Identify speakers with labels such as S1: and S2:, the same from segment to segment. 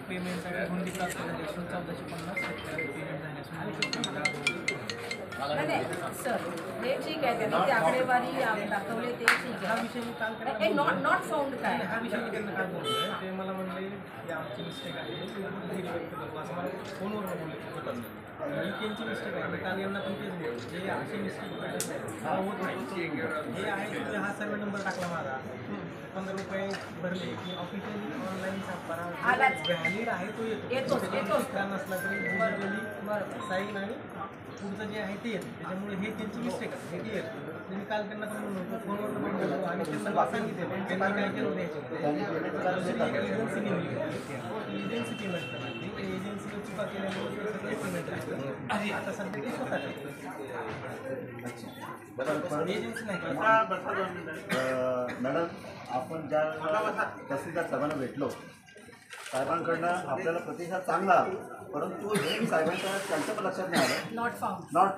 S1: Payment हुंडी प्राप्त झाली 1450
S2: सर हे ठीक आहे त्यांनी ते आकडेवारी दाखवले ते ठीक
S1: हा
S2: आहे.
S1: विषय मी काल
S2: नॉट फाउंड काय
S1: हा विषय मी त्यांना काय बोलतोय ते मला म्हणले की आमची मिस्टेक आहे असं मला फोनवर बोलले ही त्यांची मिस्टेक आहे. मी काल यांना पण तेच बोललो जे अशी मिस्टेक होत नाही हे आहे की हा सर्व नंबर टाकला माझा 15 रुपये भरले की ऑफिशियली ऑनलाईन सातबारा व्हॅलिड आहे तो येतो नसला तरी डिजिटली साईन आणि पुढचं जे आहे ते येतं. त्याच्यामुळे हे त्यांची मिस्टेक आहे हे येतं. मी काल त्यांना पण म्हणतो फोनवर पण बोललो आणि त्यांना सांगितलं पण त्यांनी काय केलं एजन्सी नेमली एजन्सी पेमेंट करणार एजन्सीला चुका केल्यामुळे सगळे पेमेंट आहे आता सध्या ते स्वतः एजन्सी नाही
S3: मॅडम आपण ज्या तहसीलदार साहेबांना भेटलो साहेबांकडनं आपल्याला प्रतिसाद चांगला परंतु हे मी साहेबांच्या त्यांच्या पण लक्षात नाही आलं
S2: नॉट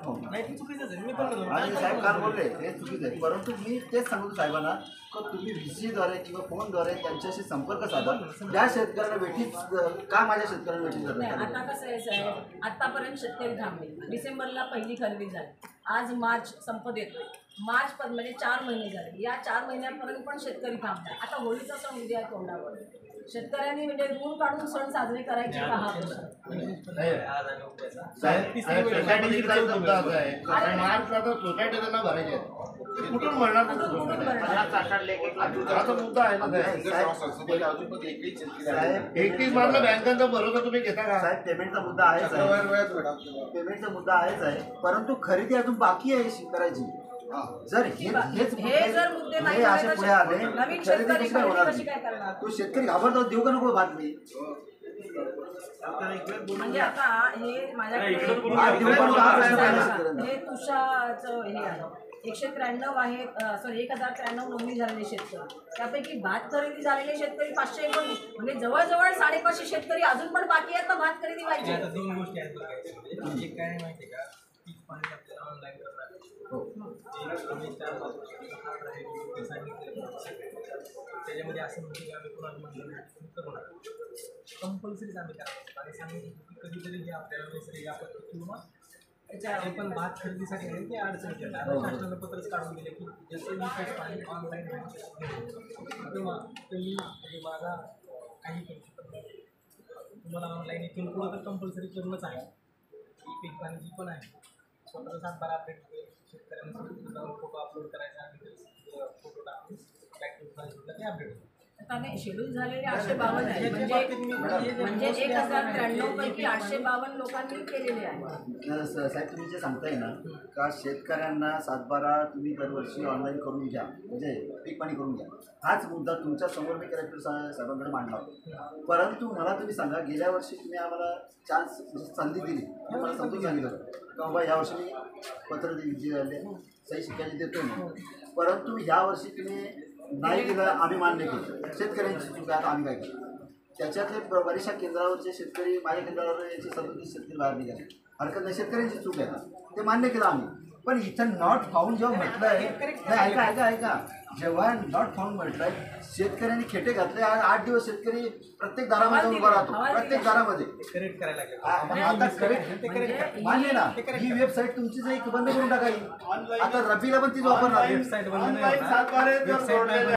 S2: फाउंड
S1: नाही ते चुकीचंच आहे. मी पण
S3: आणि साहेब काल बोलले हे चुकीचं आहे परंतु मी तेच सांगतो साहेबांना की तुम्ही VC-द्वारे किंवा फोनद्वारे त्यांच्याशी संपर्क साधा ज्या शेतकऱ्यांना भेटीच का माझ्या शेतकऱ्यांना भेटी
S2: नाही.
S3: जातात
S2: आता कसं आहे साहेब आतापर्यंत शेतकरी थांबले. डिसेंबरला पहिली खरेदी झाली आज मार्च संपत येतो मार्च म्हणजे 4 महिने झाले या 4 महिन्यापर्यंत पण शेतकरी थांबतात. आता होळीचा सण उद्या तोंडावर शेतकऱ्यांनी म्हणजे दूर काढून सण साजरे करायचे का हा प्रश्न
S3: कुठून म्हणणार मुद्दा आहे ना बँकांचा भरोसा तुम्ही घेता का साहेब पेमेंटचा मुद्दा आहेच पेमेंटचा मुद्दा आहेच आहे परंतु खरेदी अजून बाकी आहे करायची जर
S2: जर मुद्दे नाही
S3: असे पुढे आले
S2: नवीन
S3: खरेदी
S2: शेतकरी
S3: कशी होणार
S2: कशी काय करणार
S3: तो शेतकरी घाबरतो देऊ का नको बातमी
S2: म्हणजे आता हे माझ्याकडे हे तुषारचं हे आहे 193 आहे सॉरी 1093 नोंदणी झालेले शेतकरी त्यापैकी भात खरेदी झालेले शेतकरी 519 म्हणजे जवळजवळ 550 शेतकरी अजून पण बाकी आहेत ना भात खरेदी व्हायची.
S1: आता 2 गोष्टी आहेत एक काय माहिती आहे का पीक पाणी आपल्याला ऑनलाईन करणार आम्ही 4 त्याच्यामध्ये असं म्हणजे की आम्ही कोणाला म्हटलं करू कंपल्सरीच आम्ही करायचं आणि सांगितलं की कधीतरी हे आपल्याला नैसर्गिक आपत्ती किंवा त्याच्या पण भात खरेदीसाठी आहे ते अडचण येतात. आता शासनानं पत्रच काढून दिले की जसं मी पीक पाणी ऑनलाईन किंवा तुम्ही म्हणजे माझा काही करू शकत नाही तुम्हाला ऑनलाईन इथून पुढं तर कंपल्सरी करूनच आहे ही पीक पाणी जी पण आहे स्वतःचा सातबारा अपडेट शेतकऱ्यांना जाऊन फोटो अपलोड करायचा आणि फोटो टाकून ते अपडेट
S2: त्याने शेड्यूल झालेले 852 आहे म्हणजे 1093 पैकी 852 लोकांनी केलेले आहे.
S3: साहेब तुम्ही जे सांगताय ना का शेतकऱ्यांना सातबारा तुम्ही दरवर्षी ऑनलाईन करून घ्या म्हणजे पीक पाणी करून घ्या हाच मुद्दा तुमच्या समोर मी कलेक्टर साहेबांकडे मांडला होता परंतु मला तुम्ही सांगा गेल्या वर्षी तुम्ही आम्हाला चान्स संधी दिली मला समजून सांगितलं का बाबा यावर्षी मी पत्र दिले सही शिकायची देतो मी परंतु यावर्षी तुम्ही नाही दिलं आम्ही मान्य केलं शेतकऱ्यांची चूक आहे आम्ही काय केलं त्याच्यातले बऱ्याचशा केंद्रावरचे शेतकरी माझ्या केंद्रावर याचे 37 शेतकरी बाहेर निघाले हरकत नाही शेतकऱ्यांची चूक आहे ते मान्य केलं आम्ही पण इथं नॉट फाउंड जेव्हा म्हटलं आहे ऐका जेव्हा नॉट फाउंड म्हटलं आहे शेतकऱ्यांनी खेटे घातले 8 दिवस शेतकरी प्रत्येक दारामध्ये उभा राहतो प्रत्येक दारामध्ये
S1: करेक्ट करायला लागेल
S3: आता करेक्ट मान्य ना ही वेबसाईट तुमचीच एक बंद करून टाकायची आता रबीला पण तीच वापरणार
S1: वेबसाईट बंद